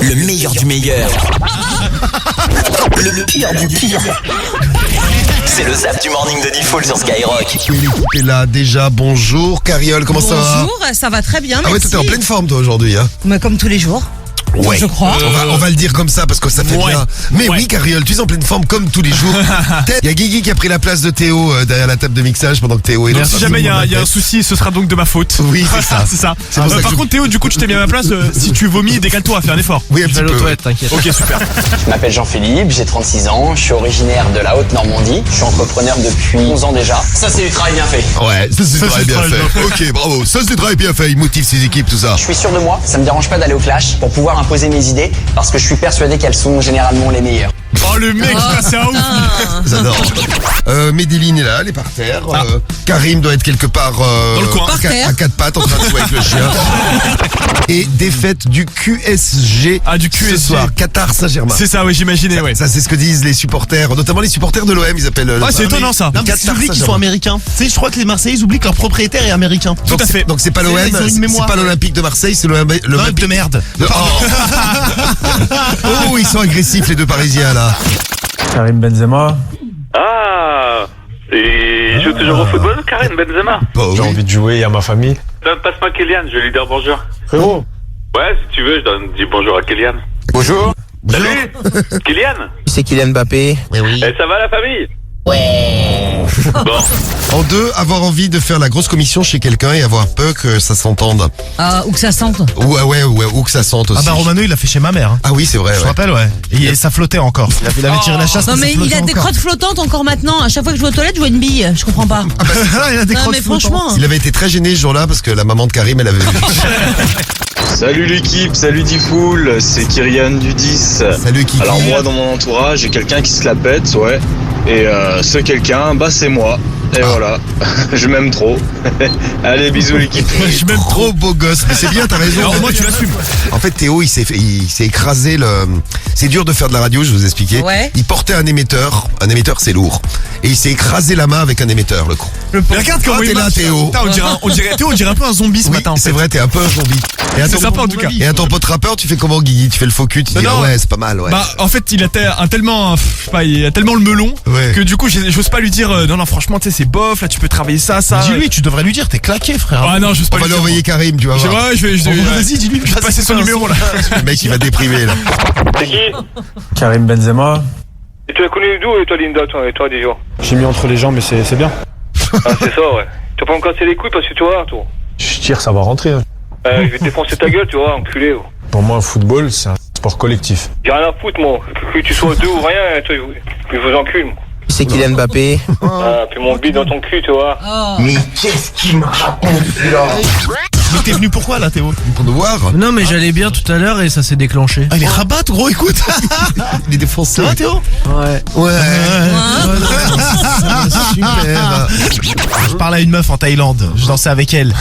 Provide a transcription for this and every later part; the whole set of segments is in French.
Le meilleur du meilleur. Le pire du pire. C'est le Zap du Morning de Diffoul sur Skyrock. L'équipe est là déjà. Bonjour Cariole, comment ça va? Bonjour, ça va très bien, Ah ouais, merci. toi t'es en pleine forme toi aujourd'hui, hein? Mais comme tous les jours. Ouais. Je crois. On va le dire comme ça parce que ça fait bien. Mais oui, Cariole, tu es en pleine forme comme tous les jours. Il y a Guigui qui a pris la place de Théo derrière la table de mixage pendant que Théo est là. Si jamais il y a un souci, ce sera donc de ma faute. Oui, c'est ça. C'est ça. C'est pour ça que Par je- contre, Théo, du coup, tu t'es mis à ma place. Si tu vomis, décale-toi, fais un effort. Oui, un petit peu. T'inquiète. Ok, super. Je m'appelle Jean-Philippe, j'ai 36 ans, je suis originaire de la Haute-Normandie, je suis entrepreneur depuis 11 ans déjà. Ça c'est du travail bien fait. Ouais, ça c'est très bien fait. Ok, bravo. Ça c'est très bien fait. Il motive ses équipes, tout ça. Je suis sûr de moi, ça me dérange pas d'aller au clash pour pouvoir imposer mes idées parce que je suis persuadé qu'elles sont généralement les meilleures. Oh, le mec, c'est un ouf. J'adore. Médéline est là, elle est par terre. Karim doit être quelque part Dans le coin. Par terre. à quatre pattes en train de jouer avec le chien. Et défaite du QSG Du ce QSG. soir, Qatar Saint-Germain. C'est ça, oui, j'imaginais, ouais. Ça c'est ce que disent les supporters, notamment les supporters de l'OM, ils appellent le C'est étonnant ça. Non, mais Qatar ils oublient qu'ils sont Saint-Germain. américains. Tu sais, je crois que les Marseillais ils oublient que leur propriétaire est américain. Tout à fait. Donc c'est pas l'OM, Ils ont une c'est mémoire. pas l'Olympique de Marseille, c'est l'Olympique De merde. Oh, ils sont agressifs les deux Parisiens là. Karim Benzema. Ah, et il joue toujours au football, Karim Benzema. Bon, J'ai oui. envie de jouer, il y a ma famille. Passe-moi Kylian, je vais lui dire bonjour. Frérot. Ouais, si tu veux, dis bonjour à Kylian. Bonjour, Salut Kylian. c'est Kylian Mbappé. Eh, ça va la famille? Ouais. Bon, En deux, avoir envie de faire la grosse commission chez quelqu'un et avoir peur que ça s'entende. Ou que ça sente. Ou que ça sente aussi. Ah bah Romano il l'a fait chez ma mère. Hein. Ah oui, c'est vrai. Je me Ouais. rappelle, ouais. Et ça flottait encore. Il avait tiré la chasse. Non mais ça il a flottait des encore. crottes flottantes encore maintenant. À chaque fois que je vais aux toilettes, je vois une bille. Je comprends pas. il a des Non crottes mais flottantes. franchement. Il avait été très gêné ce jour-là parce que la maman de Karim, elle avait vu. Salut l'équipe, salut Diffoul, c'est Kyrian du 10. Salut Kiki. Alors moi dans mon entourage, j'ai quelqu'un qui se la pète, ouais. Et ce quelqu'un, bah c'est moi. Et voilà, je m'aime trop. Allez, bisous l'équipe. Je m'aime trop beau gosse, mais c'est bien, t'as raison. Alors, moi, tu l'assumes. En fait, Théo, il s'est écrasé le. C'est dur de faire de la radio, je vais vous expliquer. Ouais. Il portait un émetteur c'est lourd. Et il s'est écrasé la main avec un émetteur, le con. Mais regarde comment Ah, il t'es là, marche. Théo. Putain, on dirait un peu un zombie ce Oui, matin. en c'est fait. vrai, t'es un peu un zombie. Et à C'est ton- sympa en tout cas. Et à ton pote rappeur, tu fais comment, Guigui? Tu fais le faux cul, tu dis, Non, ah ouais, c'est pas mal, ouais. Bah, en fait, il a tellement, je sais pas, il a tellement le melon Ouais. que du coup, j'ose pas lui dire, non, franchement, tu sais, c'est bof, là, tu peux travailler ça. Dis-lui, tu devrais lui dire, t'es claqué, frère. Ah non, j'ose pas On va lui dire. envoyer Karim, tu vas Je voir. ouais, je vais, Vas-y, dis-lui. je vais passer son numéro là. Le mec, il va déprimer, là. c'est qui? Karim Benzema. Et tu l'as connu d'où, et toi Linda, toi déjà? J'ai mis entre les jambes, mais c'est bien. Ah, c'est ça, ouais. Tu vas pas me casser les couilles parce que tu vois, toi. Je tire, ça va rentrer. Hein. Je vais te défoncer ta gueule, tu vois, enculé. Oh. Pour moi, le football, c'est un sport collectif. J'ai rien à foutre, moi. Que tu sois deux ou rien, toi, je vous encule, moi. C'est Kylian Mbappé. Ah, puis mon bide dans ton cul, tu vois. Mais qu'est-ce qu'il me raconte, là? Mais t'es venu pourquoi là, Théo? Pour nous voir. Non mais j'allais bien tout à l'heure et ça s'est déclenché. Ah, il est rabat, gros, écoute. Il est défoncé. Ça va, Théo? Ouais. Ouais. Super. Je parlais à une meuf en Thaïlande, je dansais avec elle.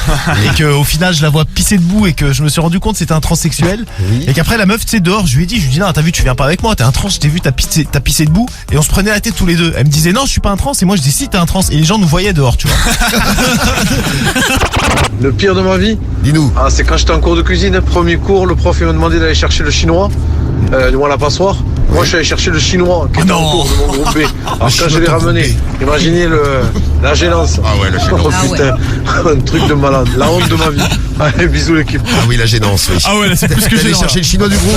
Et qu'au final, je la vois pisser debout et que je me suis rendu compte que c'était un transsexuel. Et qu'après, la meuf, tu sais, dehors, je lui ai dit, non, t'as vu, tu viens pas avec moi, t'es un trans, je t'ai vu, t'as pissé debout. Et on se prenait la tête tous les deux. Elle me disait, non, je suis pas un trans. Et moi, je dis, si, t'es un trans. Et les gens nous voyaient dehors, tu vois. Le pire de ma vie, Dis-nous. c'est quand j'étais en cours de cuisine, premier cours, le prof il m'a demandé d'aller chercher le chinois, du moins la passoire. Moi je suis allé chercher le chinois qui était en cours de mon groupe B. Alors quand je l'ai ramené, imaginez la gênance. Ah ouais, la gênance. Oh putain, un truc de malade, la honte de ma vie. Allez, bisous l'équipe. Ah oui, la gênance, oui. Ah ouais, là, c'est plus que T'es allé gênant, chercher là. le chinois du groupe.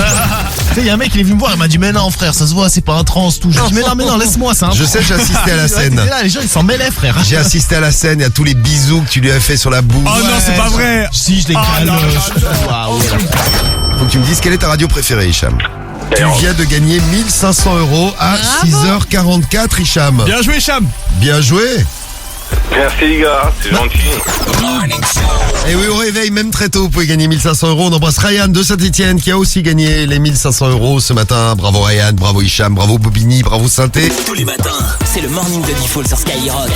Tu sais, il y a un mec, il est venu me voir, il m'a dit, mais non, frère, ça se voit, c'est pas un trans, tout. Je lui ai dit, mais non, laisse-moi, c'est un Je trans. sais, j'ai assisté à la Ouais, scène. t'étais là, les gens, ils s'en mêlaient, frère. J'ai assisté à la scène et à tous les bisous que tu lui as fait sur la bouche. Oh non, c'est pas vrai. Si, je l'ai Ah, calme. non, Waouh. Faut que tu me dises quelle est ta radio préférée, Hicham. Tu viens de gagner 1500 € à 6h44, Hicham. Bien joué, Cham. Bien joué. Merci les gars, c'est gentil. Et oui, au réveil, même très tôt, vous pouvez gagner 1500 €. On embrasse Ryan de Saint-Etienne qui a aussi gagné les 1500 € ce matin. Bravo Ryan, bravo Hicham, bravo Bobigny, bravo Synthé. Tous les matins, c'est le Morning de Diffoul sur Skyrock.